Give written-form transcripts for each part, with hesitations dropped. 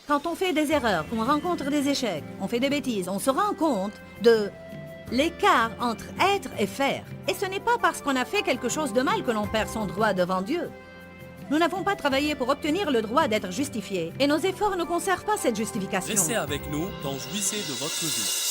Quand on fait des erreurs, on rencontre des échecs, on fait des bêtises, on se rend compte de l'écart entre être et faire. Et ce n'est pas parce qu'on a fait quelque chose de mal que l'on perd son droit devant Dieu. Nous n'avons pas travaillé pour obtenir le droit d'être justifiés, et nos efforts ne conservent pas cette justification. Restez avec nous dans Jouissez de votre vie.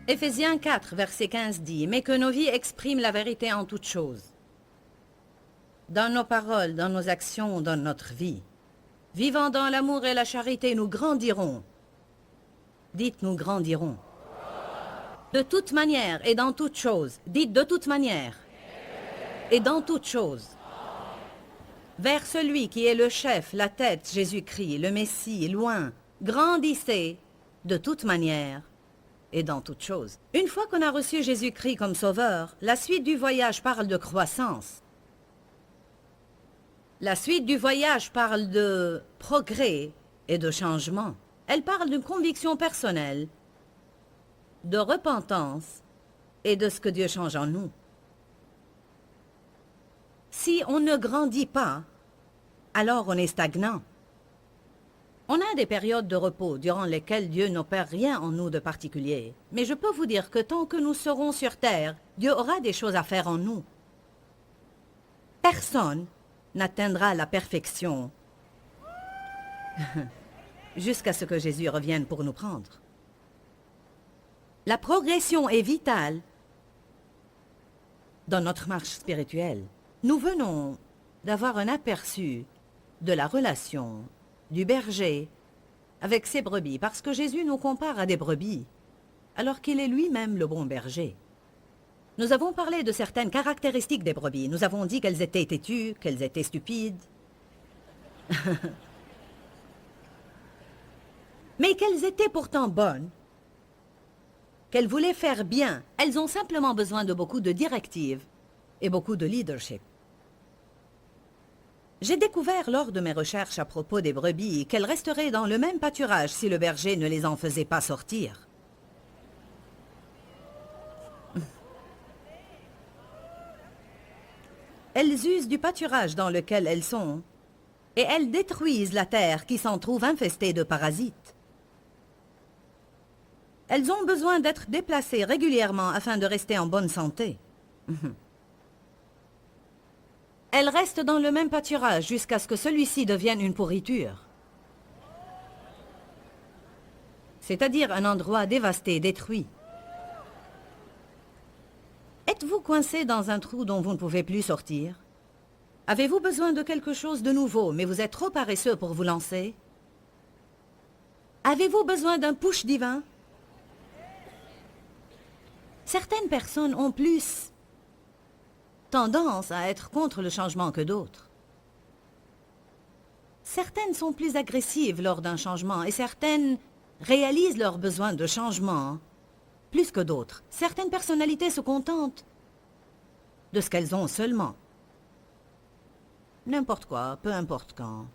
Éphésiens 4, verset 15 dit « Mais que nos vies expriment la vérité en toutes choses. Dans nos paroles, dans nos actions, dans notre vie. Vivant dans l'amour et la charité, nous grandirons. » Dites « nous grandirons. » De toute manière et dans toutes choses. Dites « de toute manière et dans toutes choses. » Vers celui qui est le chef, la tête, Jésus-Christ, le Messie, loin. Grandissez de toute manière et dans toutes choses. Une fois qu'on a reçu Jésus-Christ comme sauveur, la suite du voyage parle de croissance. La suite du voyage parle de progrès et de changement. Elle parle d'une conviction personnelle, de repentance et de ce que Dieu change en nous. Si on ne grandit pas, alors on est stagnant. On a des périodes de repos durant lesquelles Dieu n'opère rien en nous de particulier. Mais je peux vous dire que tant que nous serons sur terre, Dieu aura des choses à faire en nous. Personne n'atteindra la perfection jusqu'à ce que Jésus revienne pour nous prendre. La progression est vitale dans notre marche spirituelle. Nous venons d'avoir un aperçu de la relation du berger avec ses brebis, parce que Jésus nous compare à des brebis, alors qu'il est lui-même le bon berger. Nous avons parlé de certaines caractéristiques des brebis. Nous avons dit qu'elles étaient têtues, qu'elles étaient stupides, mais qu'elles étaient pourtant bonnes, qu'elles voulaient faire bien. Elles ont simplement besoin de beaucoup de directives et beaucoup de leadership. J'ai découvert lors de mes recherches à propos des brebis qu'elles resteraient dans le même pâturage si le berger ne les en faisait pas sortir. Elles usent du pâturage dans lequel elles sont et elles détruisent la terre qui s'en trouve infestée de parasites. Elles ont besoin d'être déplacées régulièrement afin de rester en bonne santé. Elles restent dans le même pâturage jusqu'à ce que celui-ci devienne une pourriture. C'est-à-dire un endroit dévasté, détruit. Êtes-vous coincé dans un trou dont vous ne pouvez plus sortir? Avez-vous besoin de quelque chose de nouveau, mais vous êtes trop paresseux pour vous lancer? Avez-vous besoin d'un push divin? Certaines personnes ont plus tendance à être contre le changement que d'autres. Certaines sont plus agressives lors d'un changement et certaines réalisent leur besoin de changement plus que d'autres. Certaines personnalités se contentent de ce qu'elles ont seulement. N'importe quoi, peu importe quand.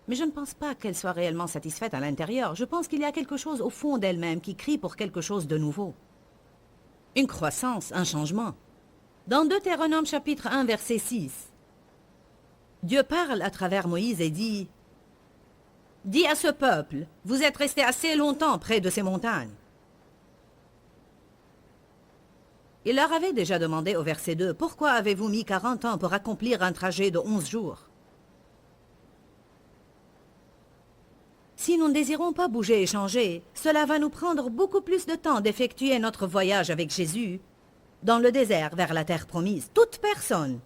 Mais je ne pense pas qu'elles soient réellement satisfaites à l'intérieur. Je pense qu'il y a quelque chose au fond d'elles-mêmes qui crie pour quelque chose de nouveau. Une croissance, un changement. Dans Deutéronome chapitre 1, verset 6, Dieu parle à travers Moïse et dit « Dis à ce peuple, vous êtes restés assez longtemps près de ces montagnes. » Il leur avait déjà demandé au verset 2 « Pourquoi avez-vous mis 40 ans pour accomplir un trajet de 11 jours ?» Si nous ne désirons pas bouger et changer, cela va nous prendre beaucoup plus de temps d'effectuer notre voyage avec Jésus dans le désert vers la terre promise. Toute personne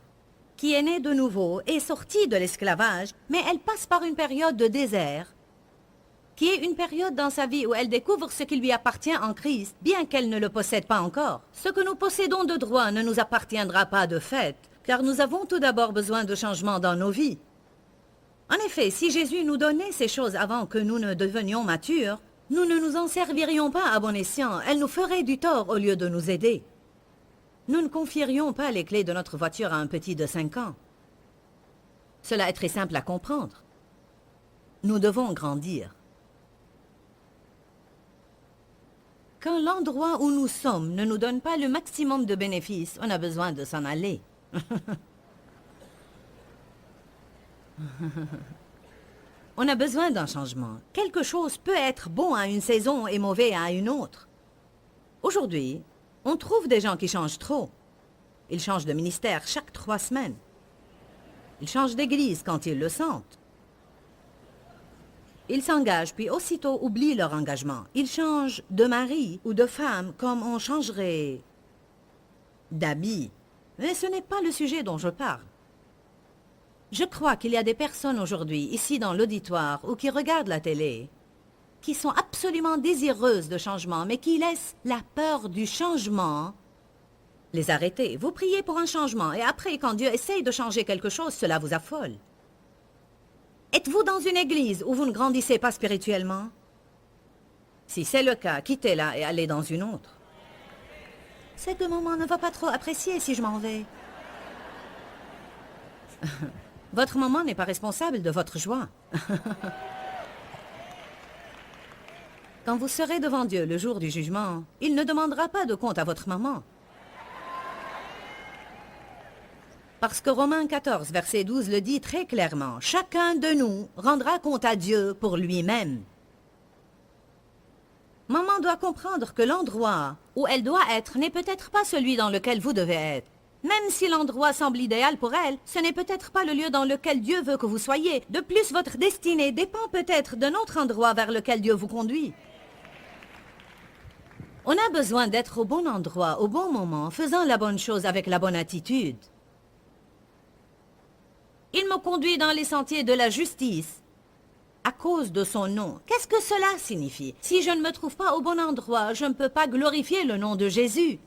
qui est née de nouveau est sortie de l'esclavage, mais elle passe par une période de désert, qui est une période dans sa vie où elle découvre ce qui lui appartient en Christ, bien qu'elle ne le possède pas encore. Ce que nous possédons de droit ne nous appartiendra pas de fait, car nous avons tout d'abord besoin de changements dans nos vies. En effet, si Jésus nous donnait ces choses avant que nous ne devenions matures, nous ne nous en servirions pas à bon escient. Elles nous feraient du tort au lieu de nous aider. Nous ne confierions pas les clés de notre voiture à un petit de 5 ans. Cela est très simple à comprendre. Nous devons grandir. Quand l'endroit où nous sommes ne nous donne pas le maximum de bénéfices, on a besoin de s'en aller. On a besoin d'un changement. Quelque chose peut être bon à une saison et mauvais à une autre. Aujourd'hui, on trouve des gens qui changent trop. Ils changent de ministère chaque 3 semaines. Ils changent d'église quand ils le sentent. Ils s'engagent puis aussitôt oublient leur engagement. Ils changent de mari ou de femme comme on changerait d'habit. Mais ce n'est pas le sujet dont je parle. Je crois qu'il y a des personnes aujourd'hui, ici dans l'auditoire ou qui regardent la télé, qui sont absolument désireuses de changement, mais qui laissent la peur du changement les arrêter. Vous priez pour un changement et après, quand Dieu essaye de changer quelque chose, cela vous affole. Êtes-vous dans une église où vous ne grandissez pas spirituellement? Si c'est le cas, quittez-la et allez dans une autre. C'est que maman ne va pas trop apprécier si je m'en vais. Votre maman n'est pas responsable de votre joie. Quand vous serez devant Dieu le jour du jugement, il ne demandera pas de compte à votre maman. Parce que Romains 14, verset 12 le dit très clairement, « Chacun de nous rendra compte à Dieu pour lui-même. » Maman doit comprendre que l'endroit où elle doit être n'est peut-être pas celui dans lequel vous devez être. Même si l'endroit semble idéal pour elle, ce n'est peut-être pas le lieu dans lequel Dieu veut que vous soyez. De plus, votre destinée dépend peut-être d'un autre endroit vers lequel Dieu vous conduit. On a besoin d'être au bon endroit, au bon moment, faisant la bonne chose avec la bonne attitude. Il me conduit dans les sentiers de la justice à cause de son nom. Qu'est-ce que cela signifie? Si je ne me trouve pas au bon endroit, je ne peux pas glorifier le nom de Jésus.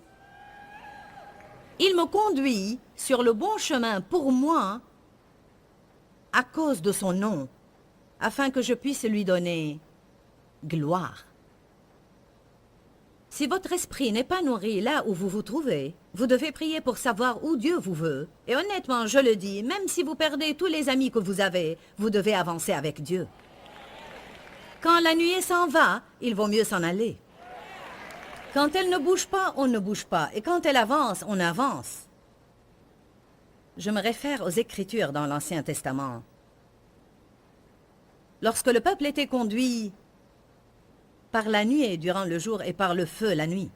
Il me conduit sur le bon chemin pour moi à cause de son nom, afin que je puisse lui donner gloire. Si votre esprit n'est pas nourri là où vous vous trouvez, vous devez prier pour savoir où Dieu vous veut. Et honnêtement, je le dis, même si vous perdez tous les amis que vous avez, vous devez avancer avec Dieu. Quand la nuée s'en va, il vaut mieux s'en aller. Quand elle ne bouge pas, on ne bouge pas. Et quand elle avance, on avance. Je me réfère aux Écritures dans l'Ancien Testament. Lorsque le peuple était conduit par la nuée durant le jour et par le feu la nuit.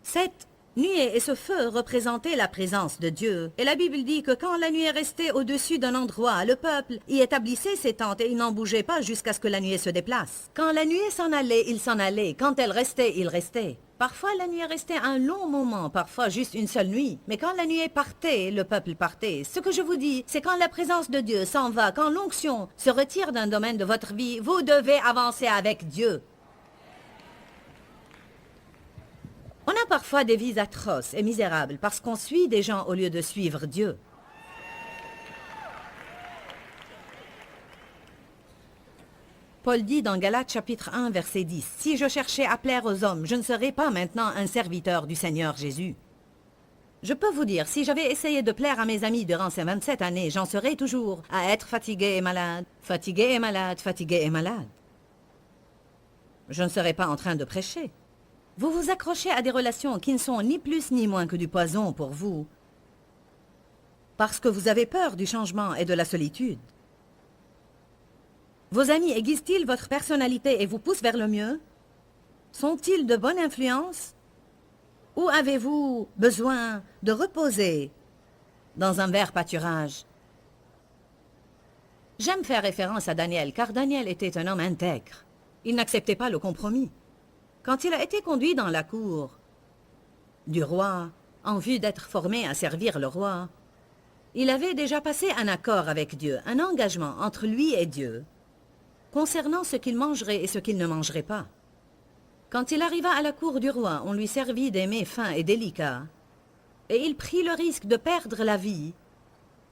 Cette nuée et ce feu représentaient la présence de Dieu. Et la Bible dit que quand la nuée restait au-dessus d'un endroit, le peuple y établissait ses tentes et il n'en bougeait pas jusqu'à ce que la nuée se déplace. Quand la nuée s'en allait, il s'en allait. Quand elle restait, il restait. Parfois, la nuée restait un long moment, parfois juste une seule nuit. Mais quand la nuée partait, le peuple partait. Ce que je vous dis, c'est quand la présence de Dieu s'en va, quand l'onction se retire d'un domaine de votre vie, vous devez avancer avec Dieu. On a parfois des vies atroces et misérables parce qu'on suit des gens au lieu de suivre Dieu. Paul dit dans Galates chapitre 1, verset 10, « Si je cherchais à plaire aux hommes, je ne serais pas maintenant un serviteur du Seigneur Jésus. » Je peux vous dire, si j'avais essayé de plaire à mes amis durant ces 27 années, j'en serais toujours à être fatigué et malade, fatigué et malade, fatigué et malade. Je ne serais pas en train de prêcher. Vous vous accrochez à des relations qui ne sont ni plus ni moins que du poison pour vous, parce que vous avez peur du changement et de la solitude. Vos amis aiguisent-ils votre personnalité et vous poussent vers le mieux? Sont-ils de bonne influence? Ou avez-vous besoin de reposer dans un vert pâturage? J'aime faire référence à Daniel, car Daniel était un homme intègre. Il n'acceptait pas le compromis. Quand il a été conduit dans la cour du roi, en vue d'être formé à servir le roi, il avait déjà passé un accord avec Dieu, un engagement entre lui et Dieu, concernant ce qu'il mangerait et ce qu'il ne mangerait pas. Quand il arriva à la cour du roi, on lui servit des mets fins et délicats, et il prit le risque de perdre la vie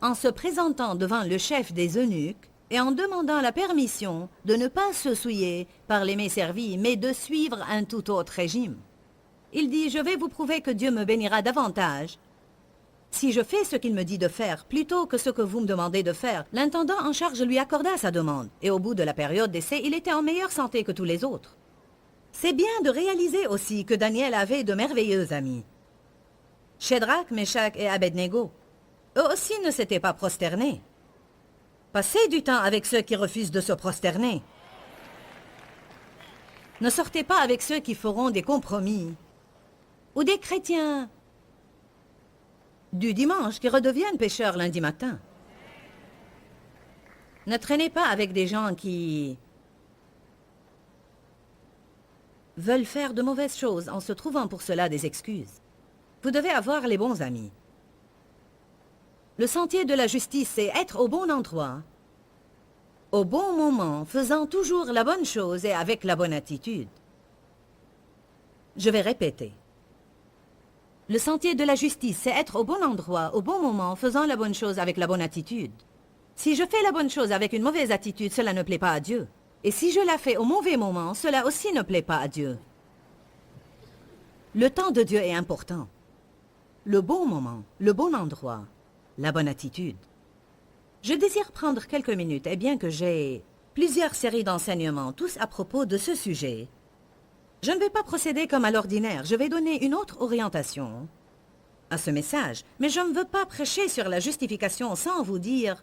en se présentant devant le chef des eunuques et en demandant la permission de ne pas se souiller par les mets servis, mais de suivre un tout autre régime. Il dit, je vais vous prouver que Dieu me bénira davantage si je fais ce qu'il me dit de faire, plutôt que ce que vous me demandez de faire. L'intendant en charge lui accorda sa demande, et au bout de la période d'essai, il était en meilleure santé que tous les autres. C'est bien de réaliser aussi que Daniel avait de merveilleux amis. Shadrach, Meshach et Abednego, eux aussi ne s'étaient pas prosternés. Passez du temps avec ceux qui refusent de se prosterner. Ne sortez pas avec ceux qui feront des compromis, ou des chrétiens du dimanche qui redeviennent pécheurs lundi matin. Ne traînez pas avec des gens qui veulent faire de mauvaises choses en se trouvant pour cela des excuses. Vous devez avoir les bons amis. Le sentier de la justice, c'est être au bon endroit, au bon moment, faisant toujours la bonne chose et avec la bonne attitude. Je vais répéter. Le sentier de la justice, c'est être au bon endroit, au bon moment, faisant la bonne chose avec la bonne attitude. Si je fais la bonne chose avec une mauvaise attitude, cela ne plaît pas à Dieu. Et si je la fais au mauvais moment, cela aussi ne plaît pas à Dieu. Le temps de Dieu est important. Le bon moment, le bon endroit, la bonne attitude. Je désire prendre quelques minutes, et bien que j'ai plusieurs séries d'enseignements, tous à propos de ce sujet, je ne vais pas procéder comme à l'ordinaire. Je vais donner une autre orientation à ce message. Mais je ne veux pas prêcher sur la justification sans vous dire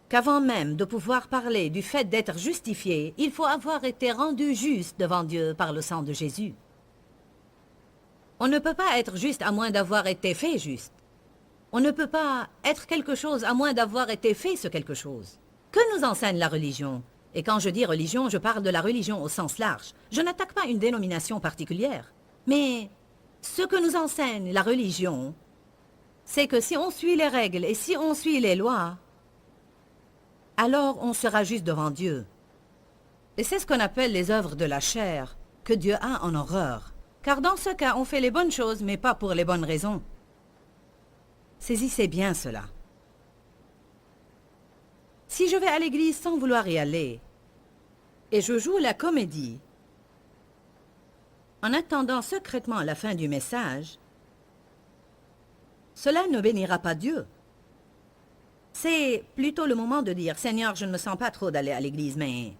qu'avant même de pouvoir parler du fait d'être justifié, il faut avoir été rendu juste devant Dieu par le sang de Jésus. On ne peut pas être juste à moins d'avoir été fait juste. On ne peut pas être quelque chose à moins d'avoir été fait ce quelque chose. Que nous enseigne la religion? Et quand je dis religion, je parle de la religion au sens large. Je n'attaque pas une dénomination particulière. Mais ce que nous enseigne la religion, c'est que si on suit les règles et si on suit les lois, alors on sera juste devant Dieu. Et c'est ce qu'on appelle les œuvres de la chair, que Dieu a en horreur. Car dans ce cas, on fait les bonnes choses, mais pas pour les bonnes raisons. Saisissez bien cela. Si je vais à l'église sans vouloir y aller, et je joue la comédie, en attendant secrètement la fin du message, cela ne bénira pas Dieu. C'est plutôt le moment de dire, « Seigneur, je ne me sens pas trop d'aller à l'église, mais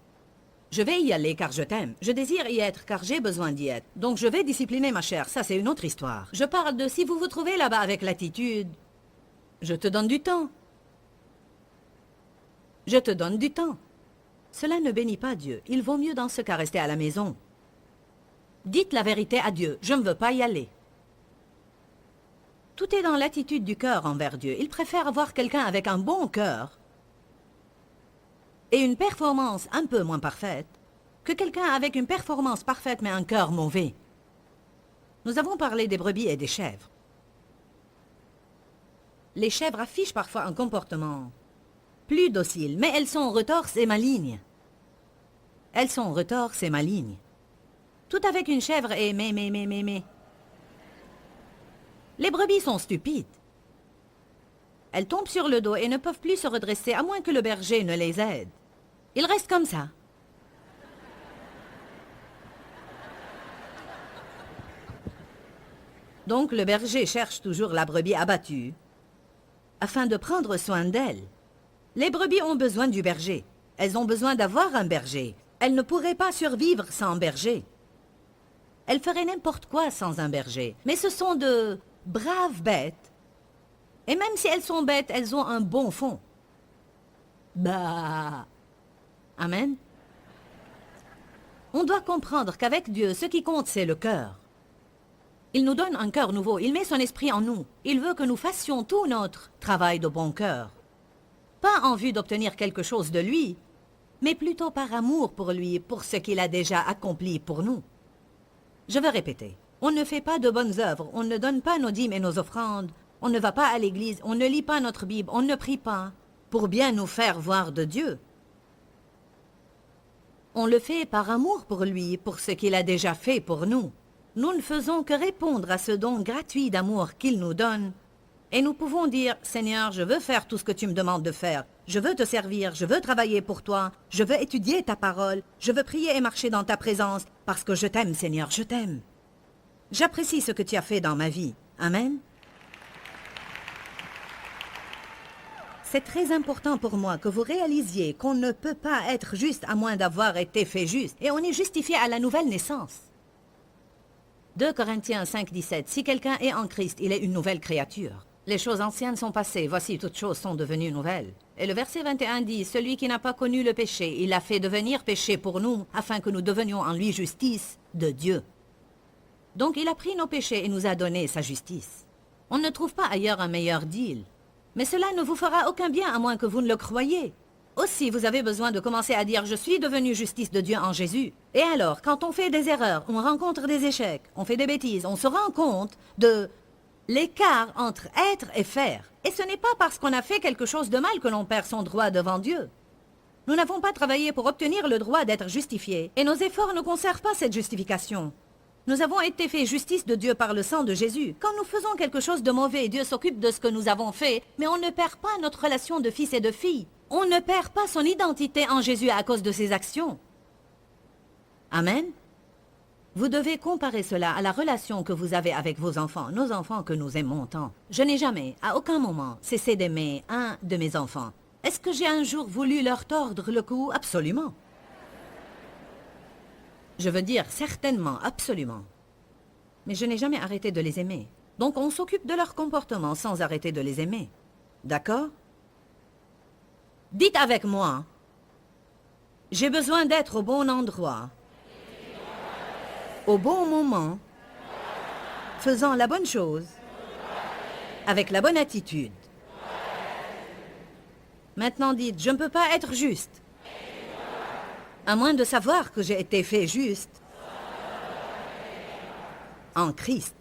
je vais y aller car je t'aime. Je désire y être car j'ai besoin d'y être. Donc je vais discipliner ma chair. » Ça, c'est une autre histoire. Je parle de si vous vous trouvez là-bas avec l'attitude, « Je te donne du temps. Je te donne du temps. » Cela ne bénit pas Dieu. Il vaut mieux dans ce cas rester à la maison. Dites la vérité à Dieu. Je ne veux pas y aller. Tout est dans l'attitude du cœur envers Dieu. Il préfère avoir quelqu'un avec un bon cœur et une performance un peu moins parfaite que quelqu'un avec une performance parfaite mais un cœur mauvais. Nous avons parlé des brebis et des chèvres. Les chèvres affichent parfois un comportement plus docile, mais elles sont retorses et malignes. Elles sont retorses et malignes. Tout avec une chèvre et mais. Les brebis sont stupides. Elles tombent sur le dos et ne peuvent plus se redresser à moins que le berger ne les aide. Ils restent comme ça. Donc le berger cherche toujours la brebis abattue afin de prendre soin d'elle. Les brebis ont besoin du berger. Elles ont besoin d'avoir un berger. Elles ne pourraient pas survivre sans berger. Elles feraient n'importe quoi sans un berger. Mais ce sont de braves bêtes. Et même si elles sont bêtes, elles ont un bon fond. Bah... Amen. On doit comprendre qu'avec Dieu, ce qui compte, c'est le cœur. Il nous donne un cœur nouveau. Il met son esprit en nous. Il veut que nous fassions tout notre travail de bon cœur. Pas en vue d'obtenir quelque chose de lui, mais plutôt par amour pour lui, pour ce qu'il a déjà accompli pour nous. Je veux répéter, on ne fait pas de bonnes œuvres, on ne donne pas nos dîmes et nos offrandes, on ne va pas à l'église, on ne lit pas notre Bible, on ne prie pas, pour bien nous faire voir de Dieu. On le fait par amour pour lui, pour ce qu'il a déjà fait pour nous. Nous ne faisons que répondre à ce don gratuit d'amour qu'il nous donne. Et nous pouvons dire, « Seigneur, je veux faire tout ce que tu me demandes de faire. Je veux te servir, je veux travailler pour toi. Je veux étudier ta parole. Je veux prier et marcher dans ta présence. Parce que je t'aime, Seigneur, je t'aime. » J'apprécie ce que tu as fait dans ma vie. Amen. C'est très important pour moi que vous réalisiez qu'on ne peut pas être juste à moins d'avoir été fait juste. Et on est justifié à la nouvelle naissance. 2 Corinthiens 5, 17. Si quelqu'un est en Christ, il est une nouvelle créature. Les choses anciennes sont passées, voici toutes choses sont devenues nouvelles. Et le verset 21 dit, celui qui n'a pas connu le péché, il l'a fait devenir péché pour nous, afin que nous devenions en lui justice de Dieu. Donc il a pris nos péchés et nous a donné sa justice. On ne trouve pas ailleurs un meilleur deal. Mais cela ne vous fera aucun bien à moins que vous ne le croyiez. Aussi, vous avez besoin de commencer à dire « Je suis devenu justice de Dieu en Jésus ». Et alors, quand on fait des erreurs, on rencontre des échecs, on fait des bêtises, on se rend compte de l'écart entre être et faire. Et ce n'est pas parce qu'on a fait quelque chose de mal que l'on perd son droit devant Dieu. Nous n'avons pas travaillé pour obtenir le droit d'être justifiés, et nos efforts ne conservent pas cette justification. Nous avons été faits justice de Dieu par le sang de Jésus. Quand nous faisons quelque chose de mauvais, Dieu s'occupe de ce que nous avons fait, mais on ne perd pas notre relation de fils et de fille. On ne perd pas son identité en Jésus à cause de ses actions. Amen. Vous devez comparer cela à la relation que vous avez avec vos enfants, nos enfants que nous aimons tant. Je n'ai jamais, à aucun moment, cessé d'aimer un de mes enfants. Est-ce que j'ai un jour voulu leur tordre le cou? Absolument. Je veux dire certainement, absolument. Mais je n'ai jamais arrêté de les aimer. Donc on s'occupe de leur comportement sans arrêter de les aimer. D'accord? Dites avec moi, j'ai besoin d'être au bon endroit, au bon moment, faisant la bonne chose, avec la bonne attitude. Maintenant dites, je ne peux pas être juste, à moins de savoir que j'ai été fait juste en Christ.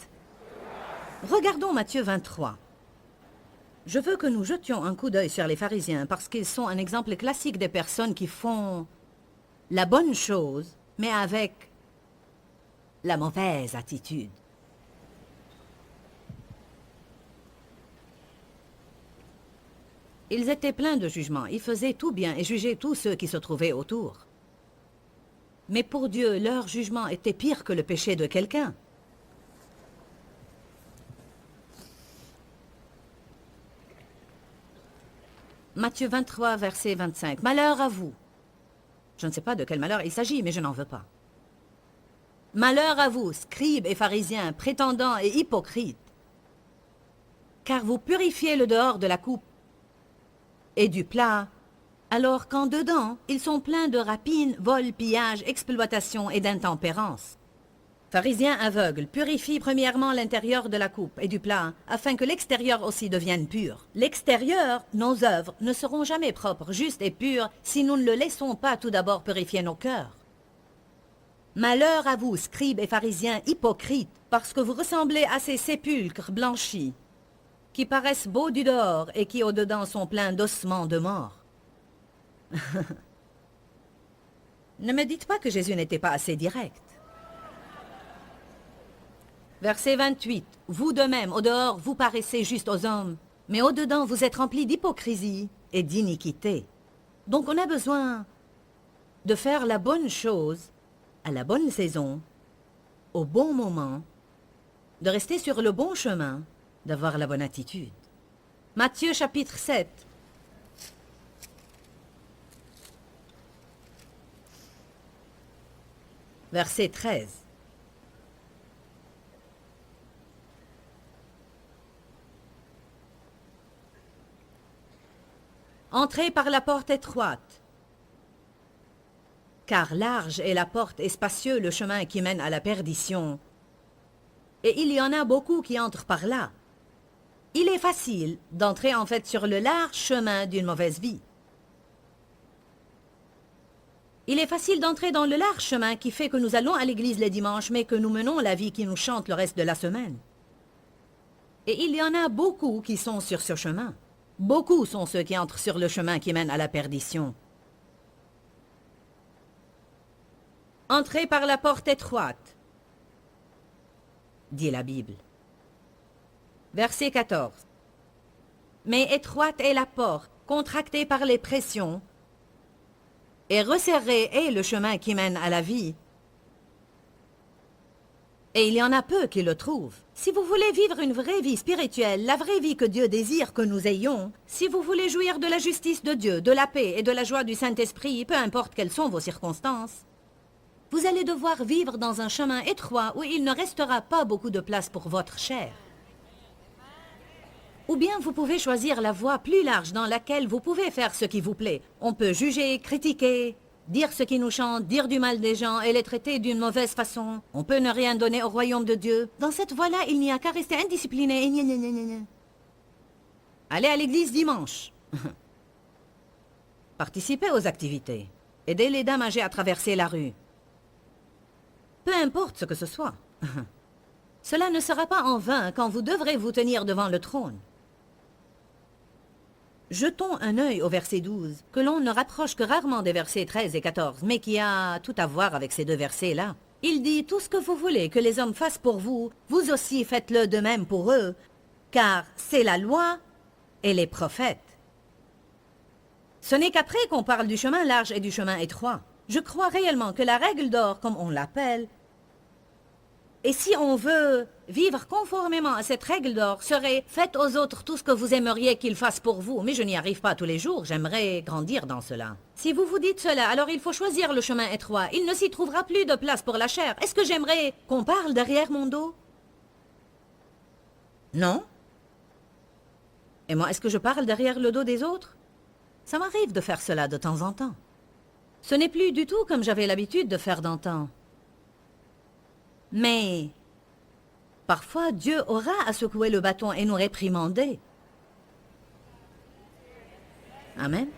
Regardons Matthieu 23. Je veux que nous jetions un coup d'œil sur les pharisiens parce qu'ils sont un exemple classique des personnes qui font la bonne chose, mais avec la mauvaise attitude. Ils étaient pleins de jugement, ils faisaient tout bien et jugeaient tous ceux qui se trouvaient autour. Mais pour Dieu, leur jugement était pire que le péché de quelqu'un. Matthieu 23, verset 25. Malheur à vous. Je ne sais pas de quel malheur il s'agit, mais je n'en veux pas. Malheur à vous, scribes et pharisiens, prétendants et hypocrites, car vous purifiez le dehors de la coupe et du plat, alors qu'en dedans, ils sont pleins de rapines, vols, pillages, exploitation et d'intempérance. Pharisiens aveugles, purifie premièrement l'intérieur de la coupe et du plat, afin que l'extérieur aussi devienne pur. L'extérieur, nos œuvres, ne seront jamais propres, justes et pures, si nous ne le laissons pas tout d'abord purifier nos cœurs. Malheur à vous, scribes et pharisiens hypocrites, parce que vous ressemblez à ces sépulcres blanchis, qui paraissent beaux du dehors et qui au-dedans sont pleins d'ossements de mort. Ne me dites pas que Jésus n'était pas assez direct. Verset 28. Vous de même, au dehors, vous paraissez juste aux hommes, mais au dedans, vous êtes remplis d'hypocrisie et d'iniquité. Donc on a besoin de faire la bonne chose à la bonne saison, au bon moment, de rester sur le bon chemin, d'avoir la bonne attitude. Matthieu chapitre 7. Verset 13. Entrez par la porte étroite, car large est la porte et spacieux le chemin qui mène à la perdition, et il y en a beaucoup qui entrent par là. Il est facile d'entrer en fait sur le large chemin d'une mauvaise vie. Il est facile d'entrer dans le large chemin qui fait que nous allons à l'église les dimanches, mais que nous menons la vie qui nous chante le reste de la semaine. Et il y en a beaucoup qui sont sur ce chemin. Beaucoup sont ceux qui entrent sur le chemin qui mène à la perdition. Entrez par la porte étroite, dit la Bible. Verset 14. Mais étroite est la porte, contractée par les pressions, et resserré est le chemin qui mène à la vie, Et il y en a peu qui le trouvent. Si vous voulez vivre une vraie vie spirituelle, la vraie vie que Dieu désire que nous ayons, si vous voulez jouir de la justice de Dieu, de la paix et de la joie du Saint-Esprit, peu importe quelles sont vos circonstances, vous allez devoir vivre dans un chemin étroit où il ne restera pas beaucoup de place pour votre chair. Ou bien vous pouvez choisir la voie plus large dans laquelle vous pouvez faire ce qui vous plaît. On peut juger, critiquer, dire ce qui nous chante, dire du mal des gens et les traiter d'une mauvaise façon. On peut ne rien donner au royaume de Dieu. Dans cette voie-là, il n'y a qu'à rester indiscipliné et gna. Allez à l'église dimanche. Participez aux activités. Aidez les dames âgées à traverser la rue. Peu importe ce que ce soit. Cela ne sera pas en vain quand vous devrez vous tenir devant le trône. Jetons un œil au verset 12, que l'on ne rapproche que rarement des versets 13 et 14, mais qui a tout à voir avec ces deux versets-là. Il dit « Tout ce que vous voulez que les hommes fassent pour vous, vous aussi faites-le de même pour eux, car c'est la loi et les prophètes. » Ce n'est qu'après qu'on parle du chemin large et du chemin étroit. Je crois réellement que la règle d'or, comme on l'appelle, et si on veut vivre conformément à cette règle d'or, serait « Faites aux autres tout ce que vous aimeriez qu'ils fassent pour vous ». Mais je n'y arrive pas tous les jours, j'aimerais grandir dans cela. Si vous vous dites cela, alors il faut choisir le chemin étroit. Il ne s'y trouvera plus de place pour la chair. Est-ce que j'aimerais qu'on parle derrière mon dos? Non. Et moi, est-ce que je parle derrière le dos des autres? Ça m'arrive de faire cela de temps en temps. Ce n'est plus du tout comme j'avais l'habitude de faire d'antan. Mais parfois, Dieu aura à secouer le bâton et nous réprimander. Amen.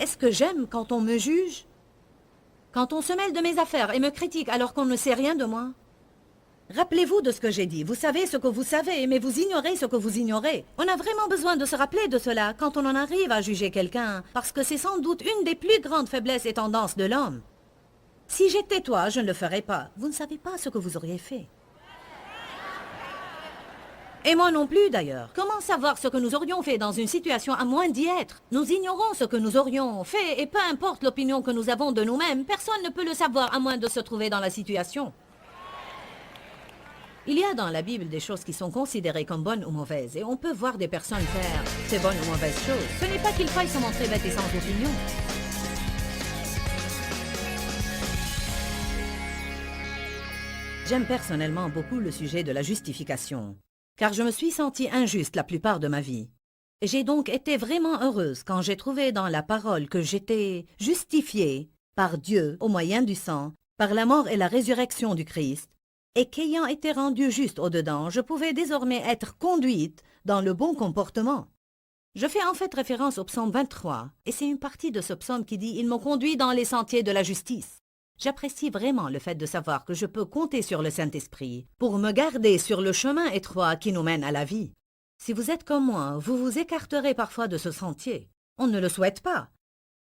Est-ce que j'aime quand on me juge? Quand on se mêle de mes affaires et me critique alors qu'on ne sait rien de moi? Rappelez-vous de ce que j'ai dit. Vous savez ce que vous savez, mais vous ignorez ce que vous ignorez. On a vraiment besoin de se rappeler de cela quand on en arrive à juger quelqu'un, parce que c'est sans doute une des plus grandes faiblesses et tendances de l'homme. Si j'étais toi, je ne le ferais pas. Vous ne savez pas ce que vous auriez fait. Et moi non plus, d'ailleurs. Comment savoir ce que nous aurions fait dans une situation à moins d'y être? Nous ignorons ce que nous aurions fait, et peu importe l'opinion que nous avons de nous-mêmes, personne ne peut le savoir à moins de se trouver dans la situation. Il y a dans la Bible des choses qui sont considérées comme bonnes ou mauvaises, et on peut voir des personnes faire ces bonnes ou mauvaises choses. Ce n'est pas qu'il faille se montrer bête et sans opinion. J'aime personnellement beaucoup le sujet de la justification, car je me suis sentie injuste la plupart de ma vie. J'ai donc été vraiment heureuse quand j'ai trouvé dans la parole que j'étais justifiée par Dieu au moyen du sang, par la mort et la résurrection du Christ, et qu'ayant été rendue juste au-dedans, je pouvais désormais être conduite dans le bon comportement. Je fais en fait référence au psaume 23, et c'est une partie de ce psaume qui dit « Il m'a conduit dans les sentiers de la justice ». J'apprécie vraiment le fait de savoir que je peux compter sur le Saint-Esprit pour me garder sur le chemin étroit qui nous mène à la vie. Si vous êtes comme moi, vous vous écarterez parfois de ce sentier. On ne le souhaite pas.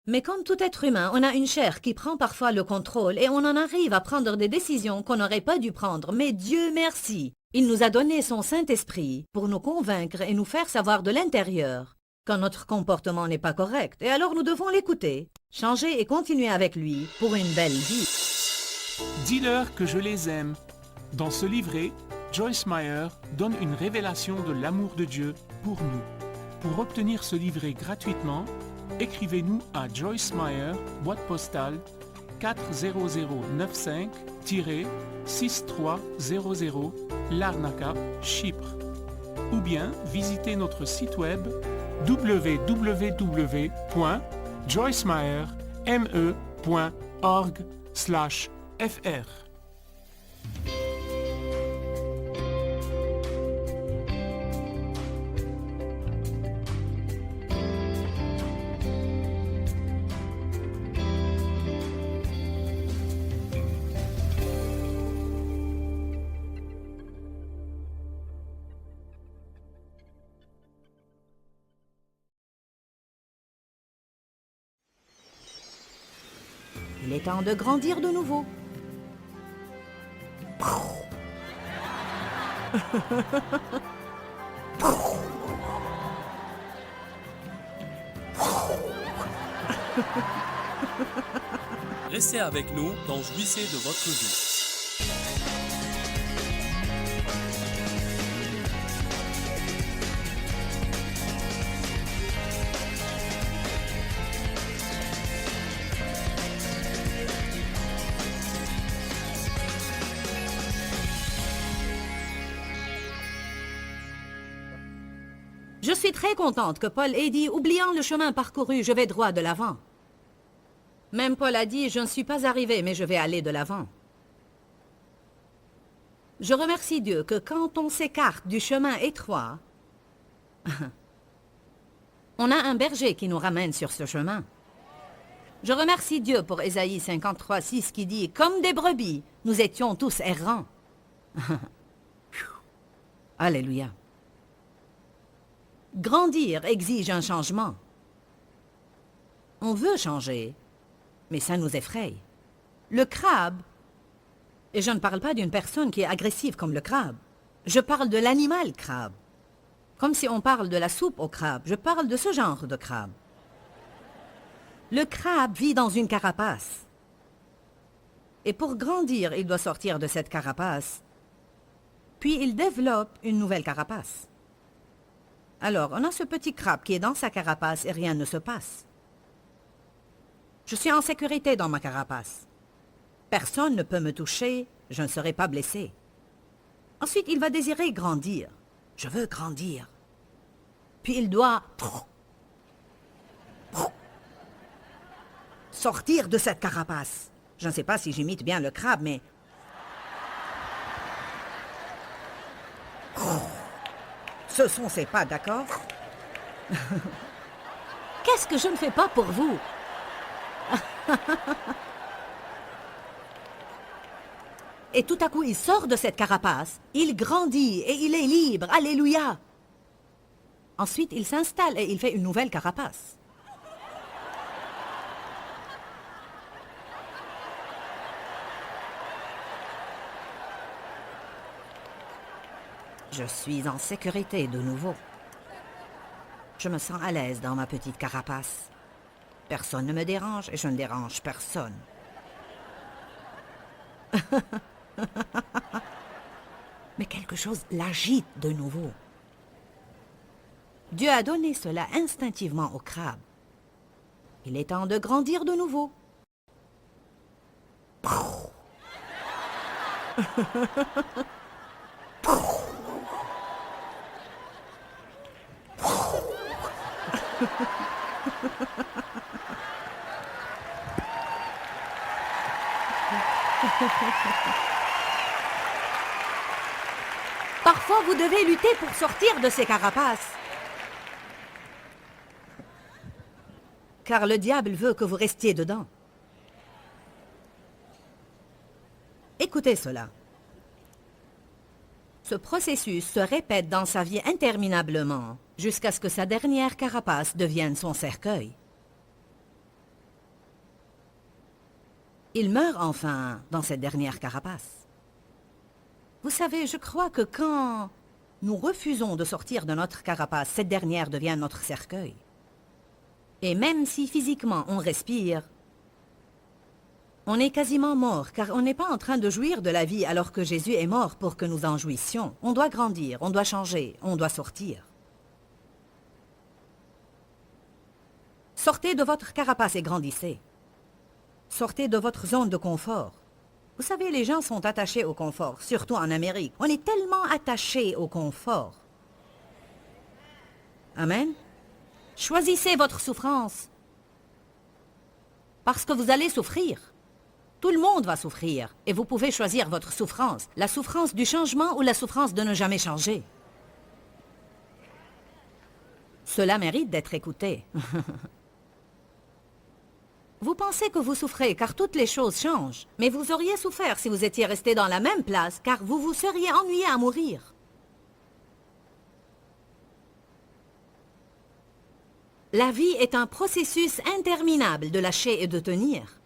Mais comme tout être humain, on a une chair qui prend parfois le contrôle et on en arrive à prendre des décisions qu'on n'aurait pas dû prendre. Mais Dieu merci, il nous a donné son Saint-Esprit pour nous convaincre et nous faire savoir de l'intérieur quand notre comportement n'est pas correct. Et alors nous devons l'écouter, changer et continuer avec lui pour une belle vie. Dis-leur que je les aime. Dans ce livret, Joyce Meyer donne une révélation de l'amour de Dieu pour nous. Pour obtenir ce livret gratuitement, écrivez-nous à Joyce Meyer, boîte postale 40095-6300, Larnaca, Chypre. Ou bien visitez notre site web www.joycemeyer.org/fr. Il est temps de grandir de nouveau. Restez avec nous dans Jouissez de votre vie. Je suis très contente que Paul ait dit, oubliant le chemin parcouru, je vais droit de l'avant. Même Paul a dit, je ne suis pas arrivé, mais je vais aller de l'avant. Je remercie Dieu que quand on s'écarte du chemin étroit, on a un berger qui nous ramène sur ce chemin. Je remercie Dieu pour Ésaïe 53, 6 qui dit « Comme des brebis, nous étions tous errants. » Alléluia. Grandir exige un changement. On veut changer, mais ça nous effraie. Le crabe, et je ne parle pas d'une personne qui est agressive comme le crabe, je parle de l'animal crabe. Comme si on parle de la soupe au crabe, je parle de ce genre de crabe. Le crabe vit dans une carapace. Et pour grandir, il doit sortir de cette carapace. Puis il développe une nouvelle carapace. Alors, on a ce petit crabe qui est dans sa carapace et rien ne se passe. Je suis en sécurité dans ma carapace. Personne ne peut me toucher, je ne serai pas blessé. Ensuite, il va désirer grandir. Je veux grandir. Puis il doit sortir de cette carapace. Je ne sais pas si j'imite bien le crabe, mais... Ce sont ses pas, d'accord? Qu'est-ce que je ne fais pas pour vous? Et tout à coup, il sort de cette carapace, il grandit et il est libre. Alléluia! Ensuite, il s'installe et il fait une nouvelle carapace. Je suis en sécurité de nouveau. Je me sens à l'aise dans ma petite carapace. Personne ne me dérange et je ne dérange personne. Mais quelque chose l'agite de nouveau. Dieu a donné cela instinctivement au crabe. Il est temps de grandir de nouveau. Parfois, vous devez lutter pour sortir de ces carapaces. Car le diable veut que vous restiez dedans. Écoutez cela. Ce processus se répète dans sa vie interminablement, jusqu'à ce que sa dernière carapace devienne son cercueil. Il meurt enfin dans cette dernière carapace. Vous savez, je crois que quand nous refusons de sortir de notre carapace, cette dernière devient notre cercueil. Et même si physiquement on respire, on est quasiment mort, car on n'est pas en train de jouir de la vie alors que Jésus est mort pour que nous en jouissions. On doit grandir, on doit changer, on doit sortir. Sortez de votre carapace et grandissez. Sortez de votre zone de confort. Vous savez, les gens sont attachés au confort, surtout en Amérique. On est tellement attachés au confort. Amen. Choisissez votre souffrance. Parce que vous allez souffrir. Tout le monde va souffrir. Et vous pouvez choisir votre souffrance. La souffrance du changement ou la souffrance de ne jamais changer. Cela mérite d'être écouté. Vous pensez que vous souffrez car toutes les choses changent. Mais vous auriez souffert si vous étiez resté dans la même place car vous vous seriez ennuyé à mourir. La vie est un processus interminable de lâcher et de tenir.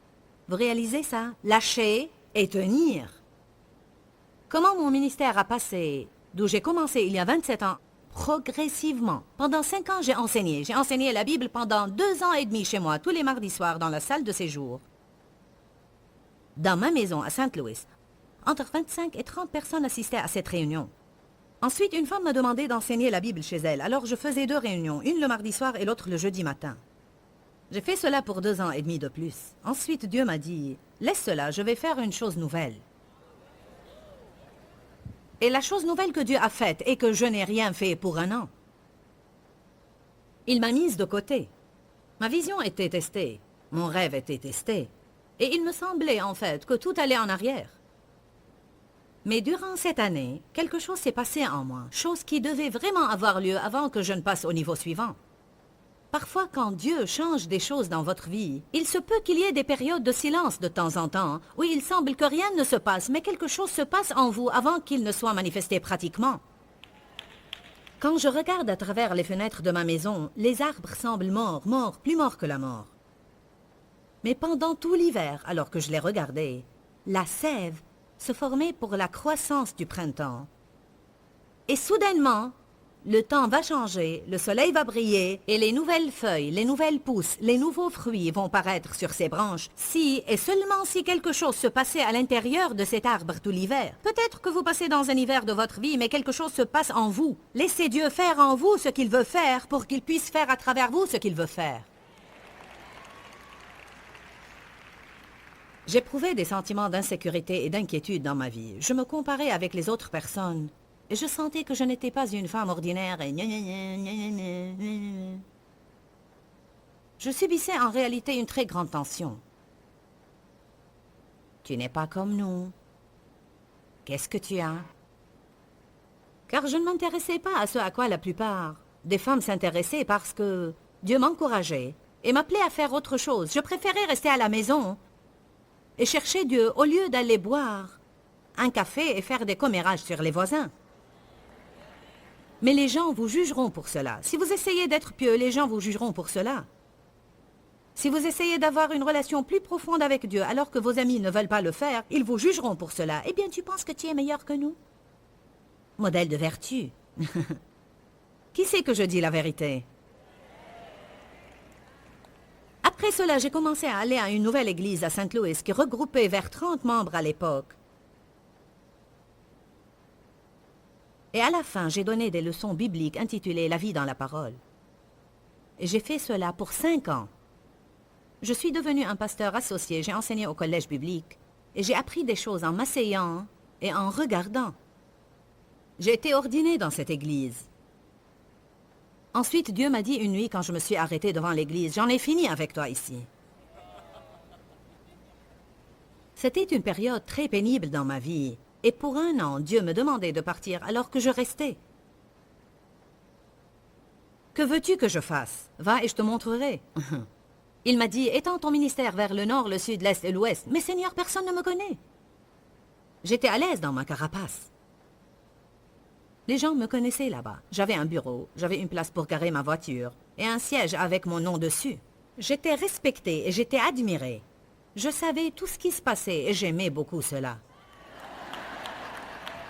Vous réalisez ça? Lâcher et tenir. Comment mon ministère a passé, d'où j'ai commencé il y a 27 ans, progressivement. Pendant 5 ans, j'ai enseigné. J'ai enseigné la Bible pendant 2 ans et demi chez moi, tous les mardis soirs dans la salle de séjour. Dans ma maison à Saint-Louis, entre 25 et 30 personnes assistaient à cette réunion. Ensuite, une femme m'a demandé d'enseigner la Bible chez elle. Alors, je faisais 2 réunions, une le mardi soir et l'autre le jeudi matin. J'ai fait cela pour 2 ans et demi de plus. Ensuite, Dieu m'a dit, « Laisse cela, je vais faire une chose nouvelle. » Et la chose nouvelle que Dieu a faite est que je n'ai rien fait pour 1 an. Il m'a mise de côté. Ma vision était testée, mon rêve était testé, et il me semblait en fait que tout allait en arrière. Mais durant cette année, quelque chose s'est passé en moi, chose qui devait vraiment avoir lieu avant que je ne passe au niveau suivant. Parfois, quand Dieu change des choses dans votre vie, il se peut qu'il y ait des périodes de silence de temps en temps, où il semble que rien ne se passe, mais quelque chose se passe en vous avant qu'il ne soit manifesté pratiquement. Quand je regarde à travers les fenêtres de ma maison, les arbres semblent morts, plus morts que la mort. Mais pendant tout l'hiver, alors que je les regardais, la sève se formait pour la croissance du printemps. Et soudainement, le temps va changer, le soleil va briller et les nouvelles feuilles, les nouvelles pousses, les nouveaux fruits vont paraître sur ces branches. Si et seulement si quelque chose se passait à l'intérieur de cet arbre tout l'hiver. Peut-être que vous passez dans un hiver de votre vie, mais quelque chose se passe en vous. Laissez Dieu faire en vous ce qu'il veut faire pour qu'il puisse faire à travers vous ce qu'il veut faire. J'éprouvais des sentiments d'insécurité et d'inquiétude dans ma vie. Je me comparais avec les autres personnes. Et je sentais que je n'étais pas une femme ordinaire et Je subissais en réalité une très grande tension. Tu n'es pas comme nous. Qu'est-ce que tu as? Car je ne m'intéressais pas à ce à quoi la plupart des femmes s'intéressaient parce que Dieu m'encourageait et m'appelait à faire autre chose. Je préférais rester à la maison et chercher Dieu au lieu d'aller boire un café et faire des commérages sur les voisins. Mais les gens vous jugeront pour cela. Si vous essayez d'être pieux, les gens vous jugeront pour cela. Si vous essayez d'avoir une relation plus profonde avec Dieu alors que vos amis ne veulent pas le faire, ils vous jugeront pour cela. Eh bien, tu penses que tu es meilleur que nous? Modèle de vertu. Qui sait que je dis la vérité? Après cela, j'ai commencé à aller à une nouvelle église à Saint-Louis qui regroupait vers 30 membres à l'époque. Et à la fin, j'ai donné des leçons bibliques intitulées « La vie dans la parole ». Et j'ai fait cela pour 5 ans. Je suis devenu un pasteur associé, j'ai enseigné au collège biblique, et j'ai appris des choses en m'asseyant et en regardant. J'ai été ordonné dans cette église. Ensuite, Dieu m'a dit une nuit quand je me suis arrêté devant l'église, « J'en ai fini avec toi ici ». C'était une période très pénible dans ma vie. Et pour 1 an, Dieu me demandait de partir alors que je restais. Que veux-tu que je fasse? Va et je te montrerai. Il m'a dit, étends ton ministère vers le nord, le sud, l'est et l'ouest. Mais Seigneur, personne ne me connaît. J'étais à l'aise dans ma carapace. Les gens me connaissaient là-bas. J'avais un bureau, j'avais une place pour garer ma voiture et un siège avec mon nom dessus. J'étais respectée et j'étais admirée. Je savais tout ce qui se passait et j'aimais beaucoup cela.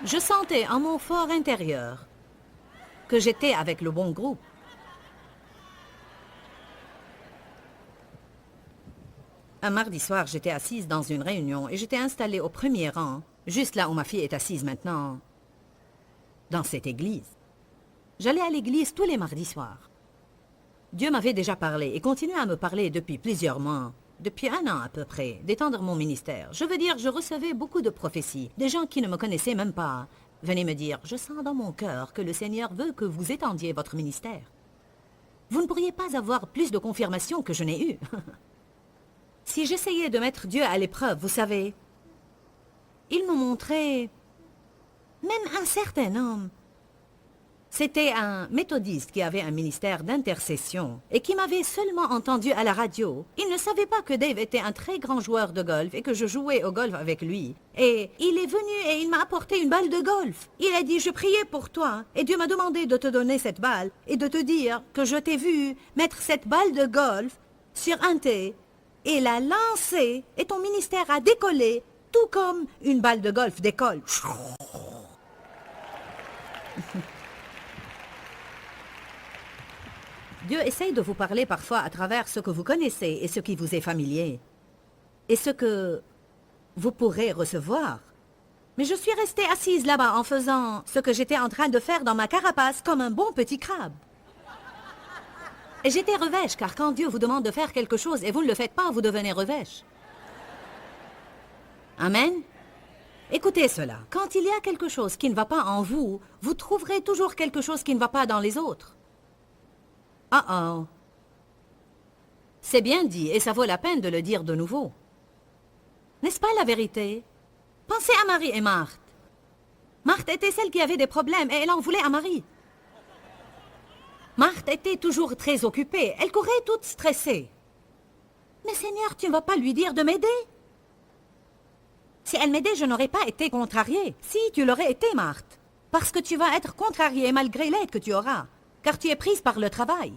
Je sentais en mon fort intérieur que j'étais avec le bon groupe. Un mardi soir, j'étais assise dans une réunion et j'étais installée au premier rang, juste là où ma fille est assise maintenant, dans cette église. J'allais à l'église tous les mardis soirs. Dieu m'avait déjà parlé et continuait à me parler depuis plusieurs mois. Depuis 1 an à peu près, d'étendre mon ministère. Je veux dire, je recevais beaucoup de prophéties. Des gens qui ne me connaissaient même pas venaient me dire, je sens dans mon cœur que le Seigneur veut que vous étendiez votre ministère. Vous ne pourriez pas avoir plus de confirmation que je n'ai eu. Si j'essayais de mettre Dieu à l'épreuve, vous savez, il me montrait même un certain homme. C'était un méthodiste qui avait un ministère d'intercession et qui m'avait seulement entendu à la radio. Il ne savait pas que Dave était un très grand joueur de golf et que je jouais au golf avec lui. Et il est venu et il m'a apporté une balle de golf. Il a dit, je priais pour toi et Dieu m'a demandé de te donner cette balle et de te dire que je t'ai vu mettre cette balle de golf sur un thé et la lancer et ton ministère a décollé tout comme une balle de golf décolle. Dieu essaye de vous parler parfois à travers ce que vous connaissez et ce qui vous est familier. Et ce que vous pourrez recevoir. Mais je suis restée assise là-bas en faisant ce que j'étais en train de faire dans ma carapace comme un bon petit crabe. Et j'étais revêche, car quand Dieu vous demande de faire quelque chose et vous ne le faites pas, vous devenez revêche. Amen. Écoutez cela. Quand il y a quelque chose qui ne va pas en vous, vous trouverez toujours quelque chose qui ne va pas dans les autres. Ah oh. C'est bien dit, et ça vaut la peine de le dire de nouveau. N'est-ce pas la vérité? Pensez à Marie et Marthe. Marthe était celle qui avait des problèmes, et elle en voulait à Marie. Marthe était toujours très occupée. Elle courait toute stressée. Mais Seigneur, tu ne vas pas lui dire de m'aider? Si elle m'aidait, je n'aurais pas été contrariée. Si, tu l'aurais été, Marthe. Parce que tu vas être contrariée malgré l'aide que tu auras. Car tu es prise par le travail.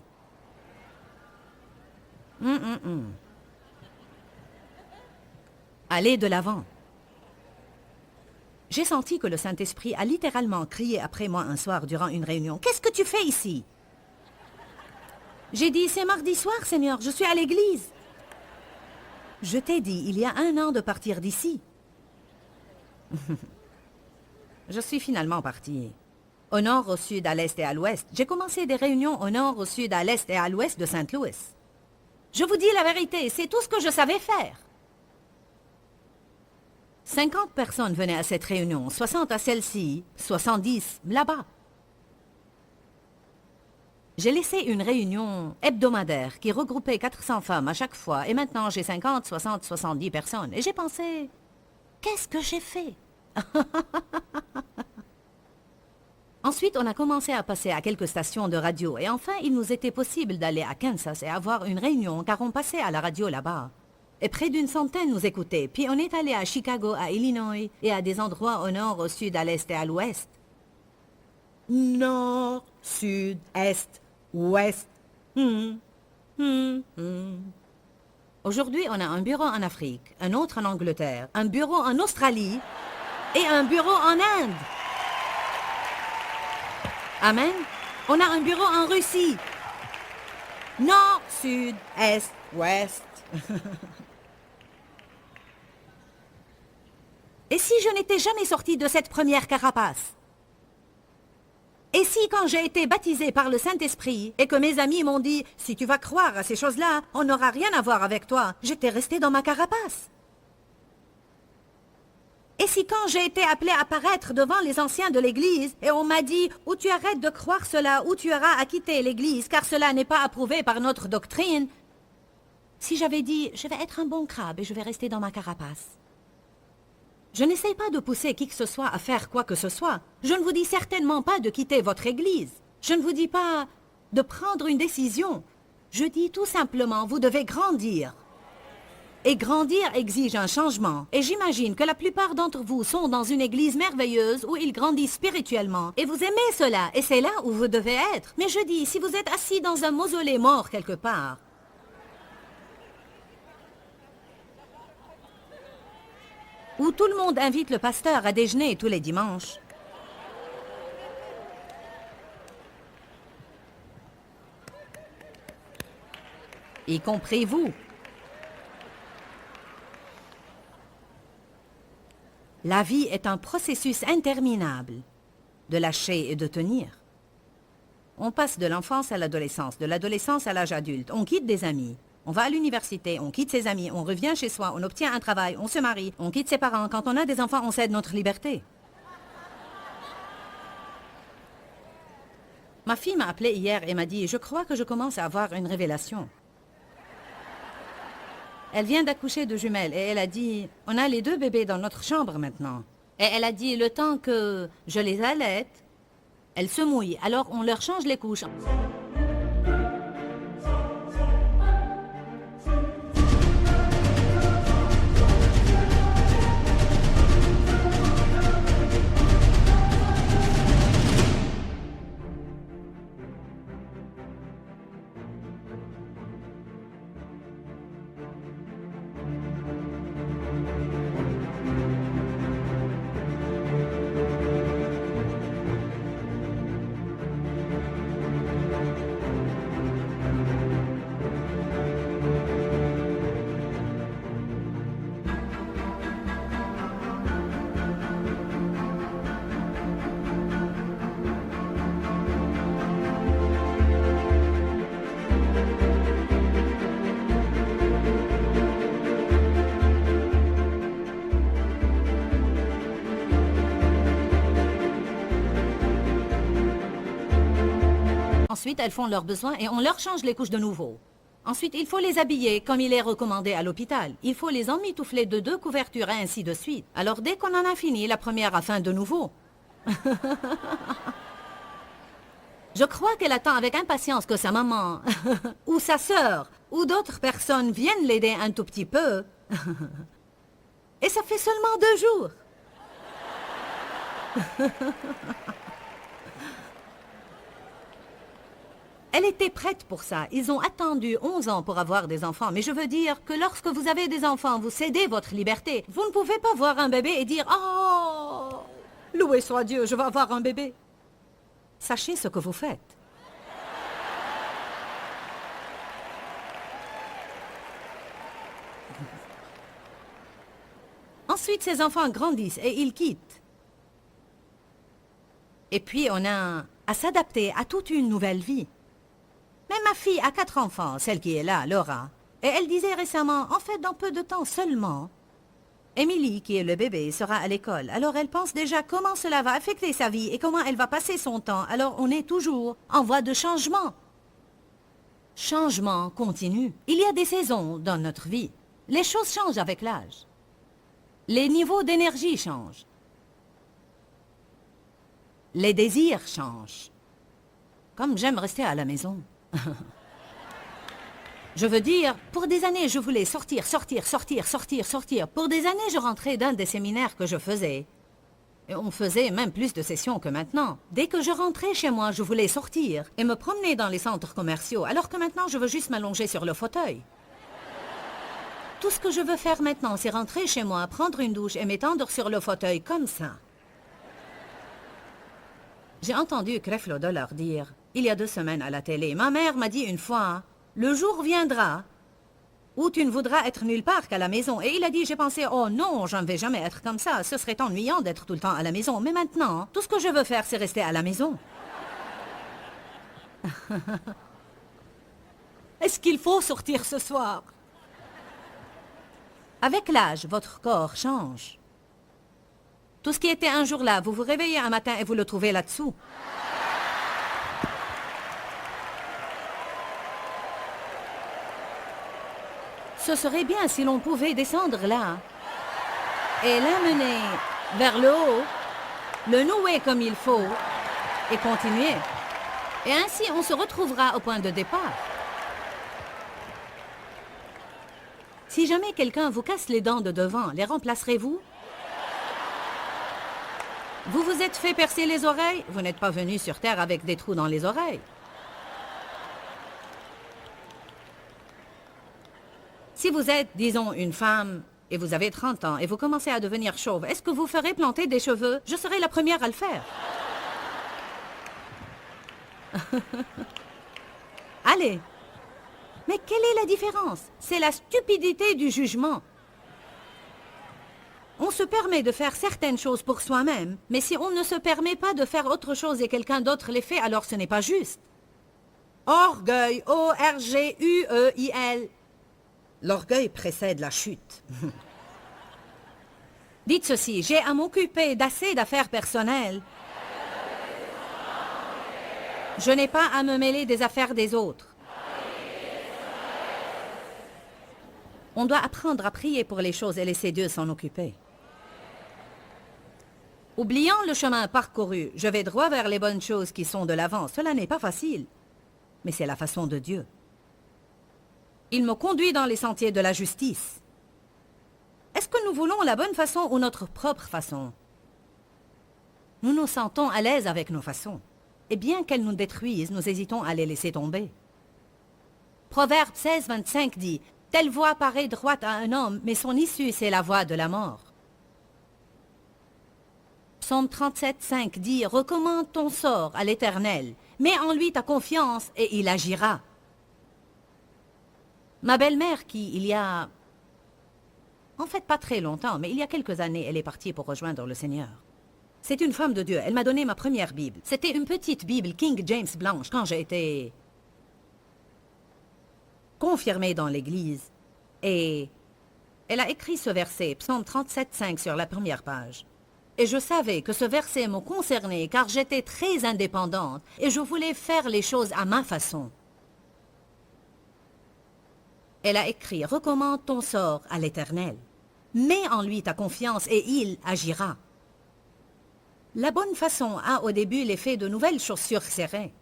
Allez de l'avant. J'ai senti que le Saint-Esprit a littéralement crié après moi un soir durant une réunion. « Qu'est-ce que tu fais ici ?» J'ai dit « C'est mardi soir, Seigneur, je suis à l'église. » Je t'ai dit, il y a 1 an de partir d'ici. Je suis finalement partie. Au nord, au sud, à l'est et à l'ouest. J'ai commencé des réunions au nord, au sud, à l'est et à l'ouest de Saint-Louis. Je vous dis la vérité, c'est tout ce que je savais faire. 50 personnes venaient à cette réunion, 60 à celle-ci, 70 là-bas. J'ai laissé une réunion hebdomadaire qui regroupait 400 femmes à chaque fois, et maintenant j'ai 50, 60, 70 personnes. Et j'ai pensé, qu'est-ce que j'ai fait? Ensuite, on a commencé à passer à quelques stations de radio, et enfin, il nous était possible d'aller à Kansas et avoir une réunion, car on passait à la radio là-bas. Et près d'une centaine nous écoutaient, puis on est allé à Chicago, à Illinois, et à des endroits au nord, au sud, à l'est et à l'ouest. Nord, sud, est, ouest. Aujourd'hui, on a un bureau en Afrique, un autre en Angleterre, un bureau en Australie et un bureau en Inde. Amen. On a un bureau en Russie. Nord, sud, est, ouest. Et si je n'étais jamais sortie de cette première carapace? Et si, quand j'ai été baptisée par le Saint-Esprit et que mes amis m'ont dit « Si tu vas croire à ces choses-là, on n'aura rien à voir avec toi », j'étais restée dans ma carapace? Et si, quand j'ai été appelée à paraître devant les anciens de l'Église et on m'a dit « Ou tu arrêtes de croire cela, ou tu auras à quitter l'Église, car cela n'est pas approuvé par notre doctrine », si j'avais dit « Je vais être un bon crabe et je vais rester dans ma carapace », je n'essaie pas de pousser qui que ce soit à faire quoi que ce soit. Je ne vous dis certainement pas de quitter votre église. Je ne vous dis pas de prendre une décision. Je dis tout simplement, vous devez grandir. Et grandir exige un changement. Et j'imagine que la plupart d'entre vous sont dans une église merveilleuse où ils grandissent spirituellement. Et vous aimez cela, et c'est là où vous devez être. Mais je dis, si vous êtes assis dans un mausolée mort quelque part, où tout le monde invite le pasteur à déjeuner tous les dimanches. Y compris vous. La vie est un processus interminable de lâcher et de tenir. On passe de l'enfance à l'adolescence, de l'adolescence à l'âge adulte. On quitte des amis. On va à l'université, on quitte ses amis, on revient chez soi, on obtient un travail, on se marie, on quitte ses parents. Quand on a des enfants, on cède notre liberté. Ma fille m'a appelé hier et m'a dit « Je crois que je commence à avoir une révélation. » Elle vient d'accoucher de jumelles et elle a dit « On a les 2 bébés dans notre chambre maintenant. » Et elle a dit « Le temps que je les allaite, elles se mouillent, alors on leur change les couches. » Ensuite, elles font leurs besoins et on leur change les couches de nouveau. Ensuite, il faut les habiller comme il est recommandé à l'hôpital. Il faut les emmitoufler de 2 couvertures et ainsi de suite. Alors dès qu'on en a fini, la première a faim de nouveau. Je crois qu'elle attend avec impatience que sa maman, ou sa sœur, ou d'autres personnes viennent l'aider un tout petit peu. Et ça fait seulement 2 jours. Elle était prête pour ça. Ils ont attendu 11 ans pour avoir des enfants. Mais je veux dire que lorsque vous avez des enfants, vous cédez votre liberté. Vous ne pouvez pas voir un bébé et dire « Oh, loué soit Dieu, je vais avoir un bébé. » Sachez ce que vous faites. Ensuite, ces enfants grandissent et ils quittent. Et puis, on a à s'adapter à toute une nouvelle vie. Même ma fille a 4 enfants, celle qui est là, Laura. Et elle disait récemment, en fait, dans peu de temps seulement, Emily, qui est le bébé, sera à l'école. Alors elle pense déjà comment cela va affecter sa vie et comment elle va passer son temps. Alors on est toujours en voie de changement. Changement continu. Il y a des saisons dans notre vie. Les choses changent avec l'âge. Les niveaux d'énergie changent. Les désirs changent. Comme j'aime rester à la maison. Je veux dire, pour des années, je voulais sortir. Pour des années, je rentrais d'un des séminaires que je faisais. Et on faisait même plus de sessions que maintenant. Dès que je rentrais chez moi, je voulais sortir et me promener dans les centres commerciaux, alors que maintenant, je veux juste m'allonger sur le fauteuil. Tout ce que je veux faire maintenant, c'est rentrer chez moi, prendre une douche et m'étendre sur le fauteuil comme ça. J'ai entendu Creflo Dollar dire, il y a 2 semaines à la télé, ma mère m'a dit une fois, le jour viendra où tu ne voudras être nulle part qu'à la maison. Et il a dit, j'ai pensé, oh non, je ne vais jamais être comme ça, ce serait ennuyant d'être tout le temps à la maison. Mais maintenant, tout ce que je veux faire, c'est rester à la maison. Est-ce qu'il faut sortir ce soir? Avec l'âge, votre corps change. Tout ce qui était un jour là, vous vous réveillez un matin et vous le trouvez là-dessous. Ce serait bien si l'on pouvait descendre là et l'amener vers le haut, le nouer comme il faut et continuer. Et ainsi, on se retrouvera au point de départ. Si jamais quelqu'un vous casse les dents de devant, les remplacerez-vous? Vous vous êtes fait percer les oreilles? Vous n'êtes pas venu sur Terre avec des trous dans les oreilles. Si vous êtes, disons, une femme, et vous avez 30 ans, et vous commencez à devenir chauve, est-ce que vous ferez planter des cheveux? Je serai la première à le faire. Allez. Mais quelle est la différence? C'est la stupidité du jugement. On se permet de faire certaines choses pour soi-même, mais si on ne se permet pas de faire autre chose et quelqu'un d'autre les fait, alors ce n'est pas juste. Orgueil, O-R-G-U-E-I-L. L'orgueil précède la chute. Dites ceci, j'ai à m'occuper d'assez d'affaires personnelles. Je n'ai pas à me mêler des affaires des autres. On doit apprendre à prier pour les choses et laisser Dieu s'en occuper. Oubliant le chemin parcouru, je vais droit vers les bonnes choses qui sont de l'avant. Cela n'est pas facile, mais c'est la façon de Dieu. Il me conduit dans les sentiers de la justice. Est-ce que nous voulons la bonne façon ou notre propre façon? Nous nous sentons à l'aise avec nos façons. Et bien qu'elles nous détruisent, nous hésitons à les laisser tomber. Proverbe 16, 25 dit, « Telle voie paraît droite à un homme, mais son issue, c'est la voie de la mort. » Psaume 37, 5 dit, « Recommande ton sort à l'Éternel, mets en lui ta confiance et il agira. » Ma belle-mère qui, il y a... En fait, pas très longtemps, mais il y a quelques années, elle est partie pour rejoindre le Seigneur. C'est une femme de Dieu. Elle m'a donné ma première Bible. C'était une petite Bible King James blanche quand j'ai été confirmée dans l'Église. Et elle a écrit ce verset, Psaume 37, 5, sur la première page. Et je savais que ce verset me concernait car j'étais très indépendante et je voulais faire les choses à ma façon. Elle a écrit « Recommande ton sort à l'Éternel. Mets en lui ta confiance et il agira. » La bonne façon a au début l'effet de nouvelles chaussures serrées.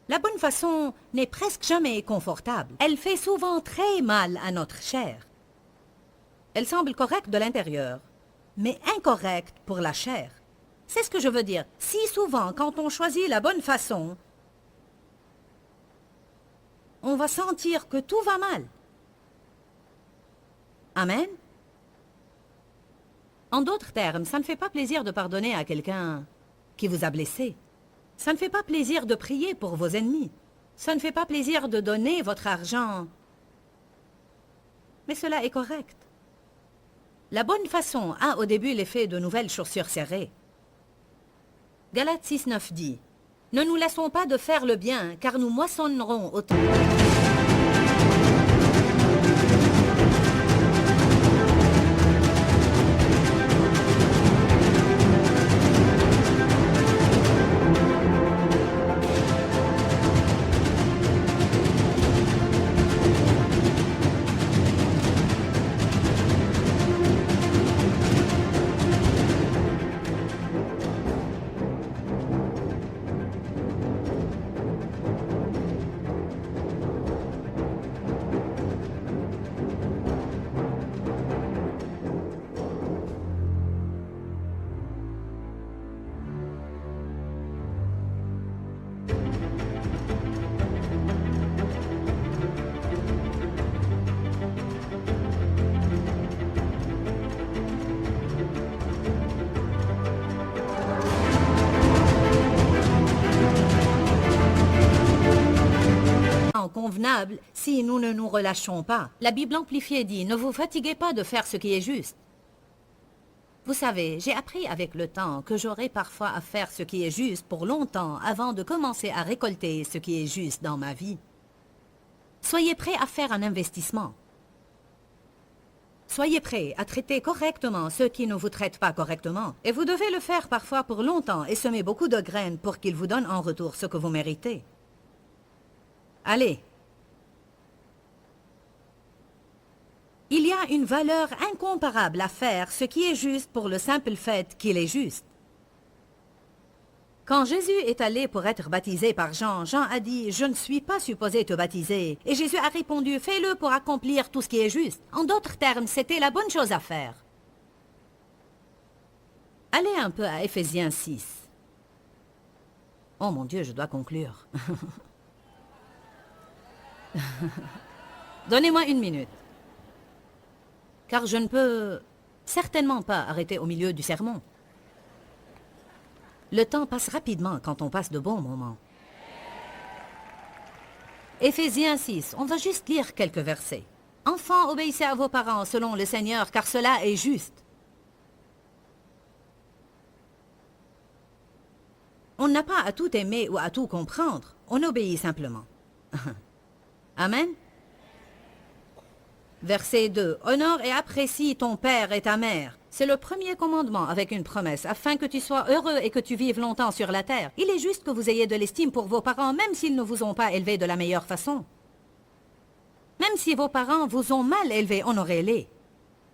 La bonne façon n'est presque jamais confortable. Elle fait souvent très mal à notre chair. Elle semble correcte de l'intérieur, mais incorrecte pour la chair. C'est ce que je veux dire. Si souvent, quand on choisit la bonne façon, on va sentir que tout va mal. Amen. En d'autres termes, ça ne fait pas plaisir de pardonner à quelqu'un qui vous a blessé. Ça ne fait pas plaisir de prier pour vos ennemis. Ça ne fait pas plaisir de donner votre argent. Mais cela est correct. La bonne façon a au début l'effet de nouvelles chaussures serrées. Galates 6:9 dit « Ne nous laissons pas de faire le bien, car nous moissonnerons au temps. » Convenable si nous ne nous relâchons pas. La Bible amplifiée dit « Ne vous fatiguez pas de faire ce qui est juste ». Vous savez, j'ai appris avec le temps que j'aurai parfois à faire ce qui est juste pour longtemps avant de commencer à récolter ce qui est juste dans ma vie. Soyez prêts à faire un investissement. Soyez prêts à traiter correctement ceux qui ne vous traitent pas correctement. Et vous devez le faire parfois pour longtemps et semer beaucoup de graines pour qu'ils vous donnent en retour ce que vous méritez. Allez. Il y a une valeur incomparable à faire ce qui est juste pour le simple fait qu'il est juste. Quand Jésus est allé pour être baptisé par Jean, Jean a dit « Je ne suis pas supposé te baptiser ». Et Jésus a répondu « Fais-le pour accomplir tout ce qui est juste ». En d'autres termes, c'était la bonne chose à faire. Allez un peu à Éphésiens 6. Oh mon Dieu, je dois conclure. Donnez-moi une minute. Car je ne peux certainement pas arrêter au milieu du sermon. Le temps passe rapidement quand on passe de bons moments. Éphésiens 6, on va juste lire quelques versets. « Enfants, obéissez à vos parents selon le Seigneur, car cela est juste. » On n'a pas à tout aimer ou à tout comprendre, on obéit simplement. Amen. Verset 2. « Honore et apprécie ton père et ta mère. » C'est le premier commandement avec une promesse, afin que tu sois heureux et que tu vives longtemps sur la terre. Il est juste que vous ayez de l'estime pour vos parents, même s'ils ne vous ont pas élevé de la meilleure façon. Même si vos parents vous ont mal élevé, honorez-les.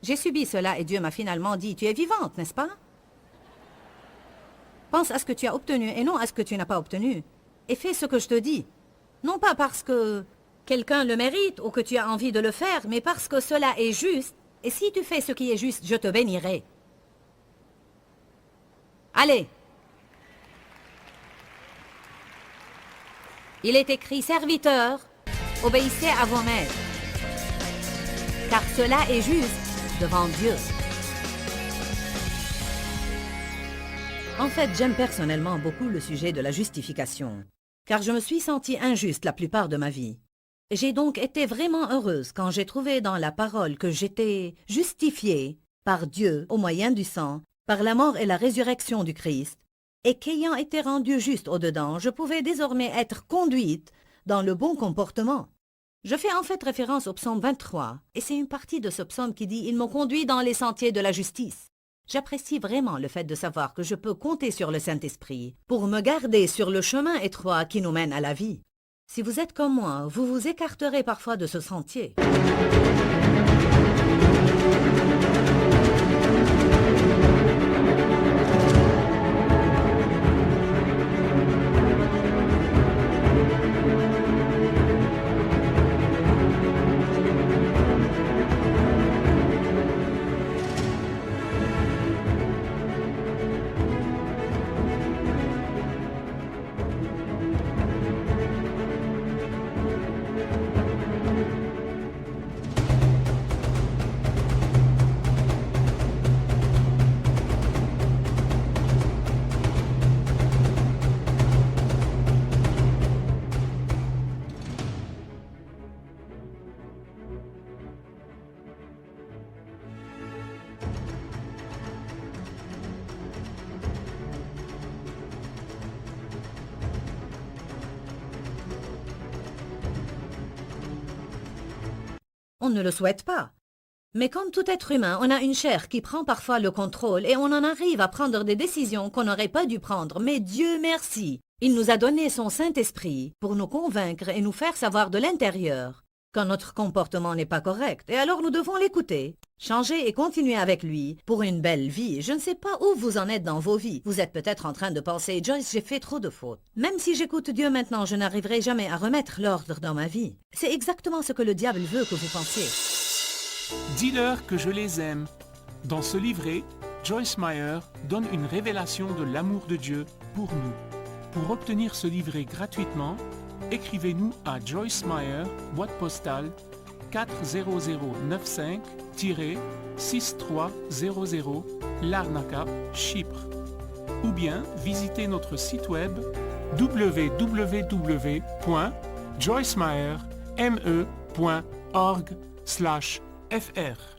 J'ai subi cela et Dieu m'a finalement dit, tu es vivante, n'est-ce pas? Pense à ce que tu as obtenu et non à ce que tu n'as pas obtenu. Et fais ce que je te dis. Non pas parce que quelqu'un le mérite ou que tu as envie de le faire, mais parce que cela est juste. Et si tu fais ce qui est juste, je te bénirai. Allez. Il est écrit, serviteurs, obéissez à vos maîtres, car cela est juste devant Dieu. En fait, j'aime personnellement beaucoup le sujet de la justification, car je me suis sentie injuste la plupart de ma vie. J'ai donc été vraiment heureuse quand j'ai trouvé dans la parole que j'étais justifiée par Dieu au moyen du sang, par la mort et la résurrection du Christ, et qu'ayant été rendue juste au-dedans, je pouvais désormais être conduite dans le bon comportement. Je fais en fait référence au psaume 23, et c'est une partie de ce psaume qui dit « Il me conduit dans les sentiers de la justice ». J'apprécie vraiment le fait de savoir que je peux compter sur le Saint-Esprit pour me garder sur le chemin étroit qui nous mène à la vie. Si vous êtes comme moi, vous vous écarterez parfois de ce sentier. On ne le souhaite pas. Mais comme tout être humain, on a une chair qui prend parfois le contrôle et on en arrive à prendre des décisions qu'on n'aurait pas dû prendre. Mais Dieu merci, il nous a donné son Saint-Esprit pour nous convaincre et nous faire savoir de l'intérieur quand notre comportement n'est pas correct. Et alors nous devons l'écouter, changer et continuer avec lui pour une belle vie. Je ne sais pas où vous en êtes dans vos vies. Vous êtes peut-être en train de penser « Joyce, j'ai fait trop de fautes. Même si j'écoute Dieu maintenant, je n'arriverai jamais à remettre l'ordre dans ma vie. » C'est exactement ce que le diable veut que vous pensiez. Dis-leur que je les aime. Dans ce livret, Joyce Meyer donne une révélation de l'amour de Dieu pour nous. Pour obtenir ce livret gratuitement, écrivez-nous à Joyce Meyer, boîte postale 40095-6300, Larnaca, Chypre. Ou bien visitez notre site web www.joycemeyerme.org/fr.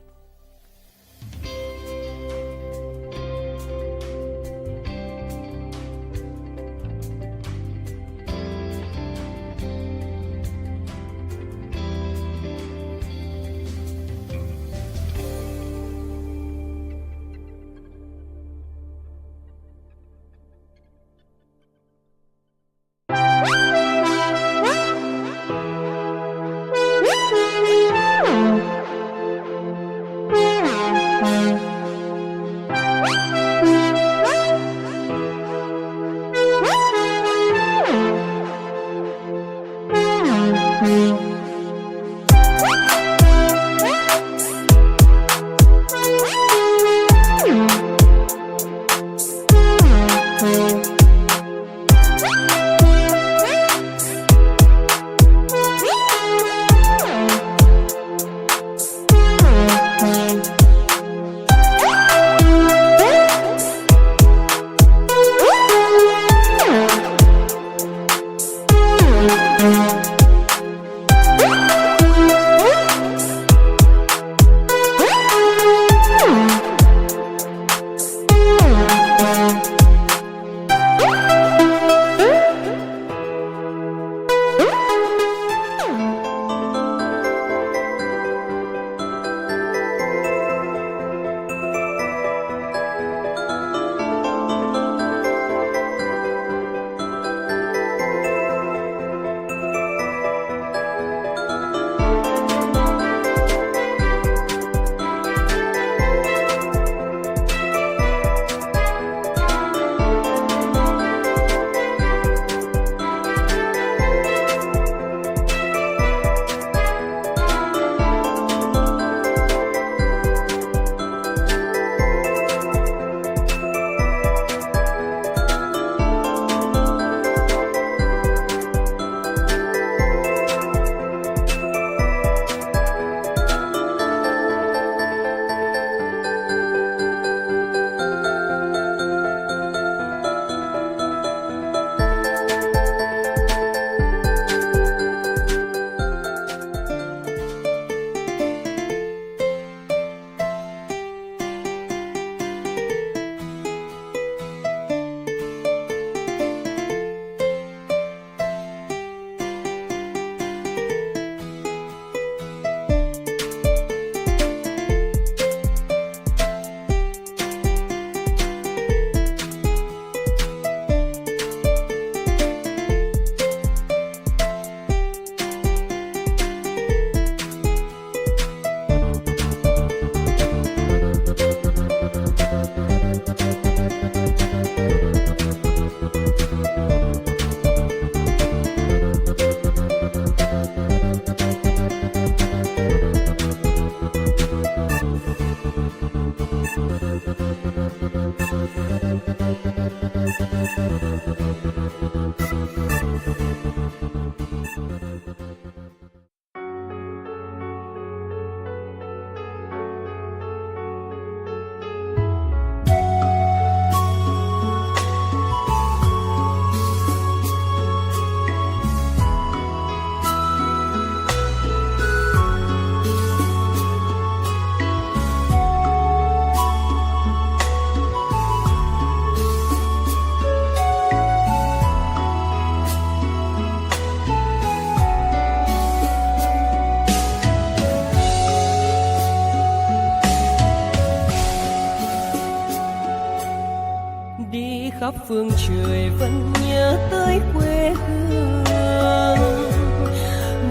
phương trời vẫn nhớ tới quê hương.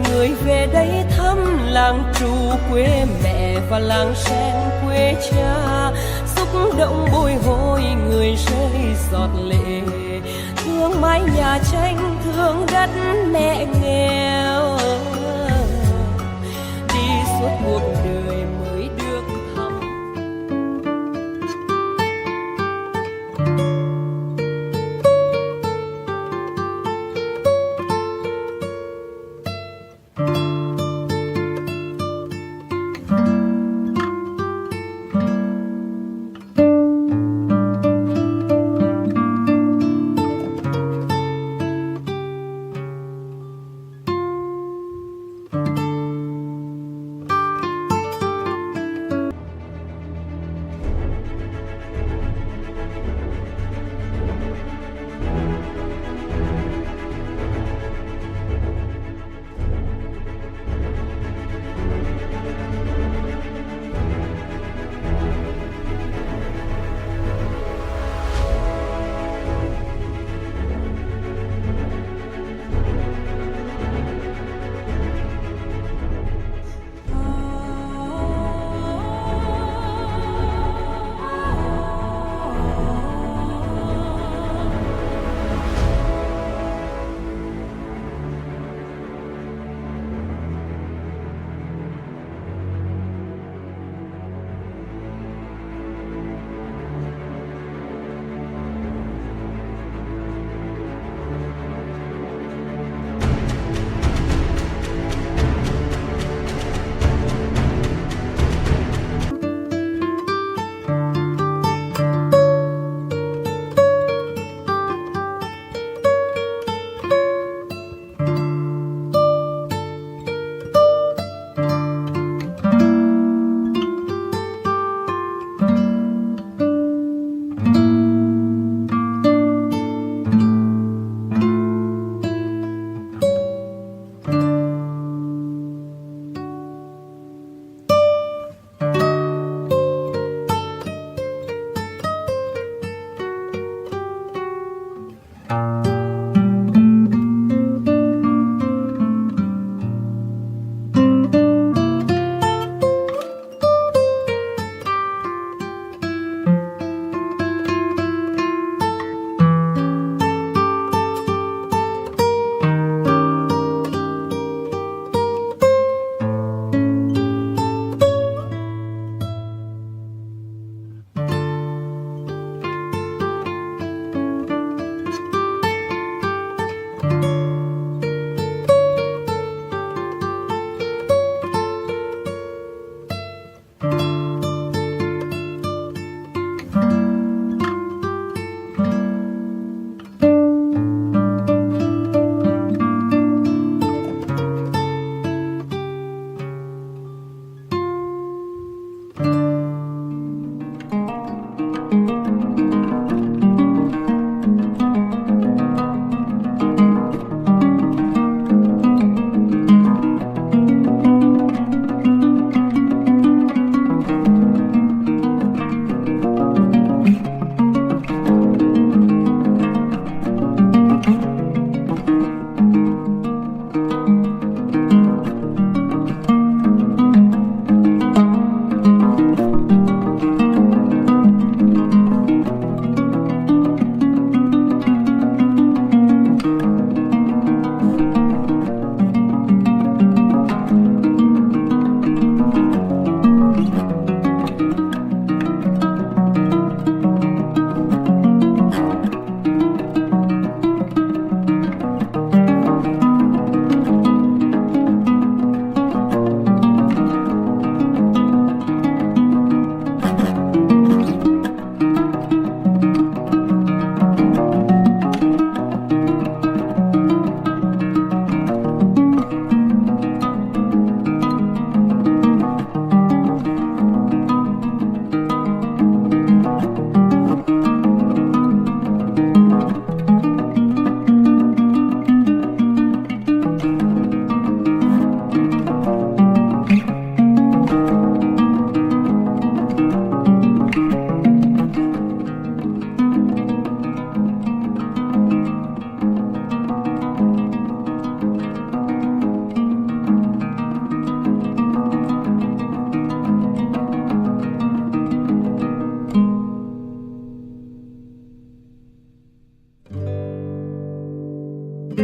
Người về đây thăm làng Trù quê mẹ và làng Sen quê cha, xúc động bồi hồi người rơi giọt lệ, thương mái nhà tranh thương đất mẹ nghèo, đi suốt cuộc đời mới được thăm.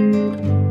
Thank you.